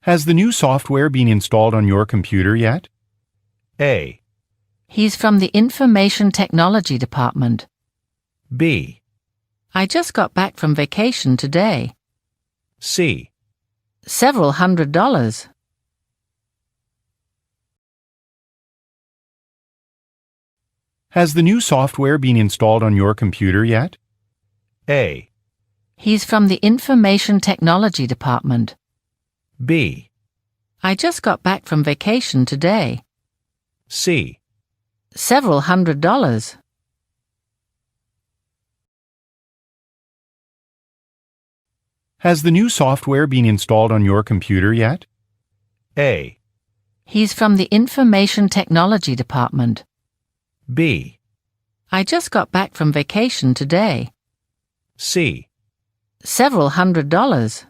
Has the new software been installed on your computer yet? A. He's from the Information Technology Department. B. I just got back from vacation today. C. Several $100s. Has the new software been installed on your computer yet? A. He's from the Information Technology Department. B. I just got back from vacation today. C. Several $100s. Has the new software been installed on your computer yet? A. He's from the Information Technology Department. B. I just got back from vacation today. C. Several $100s.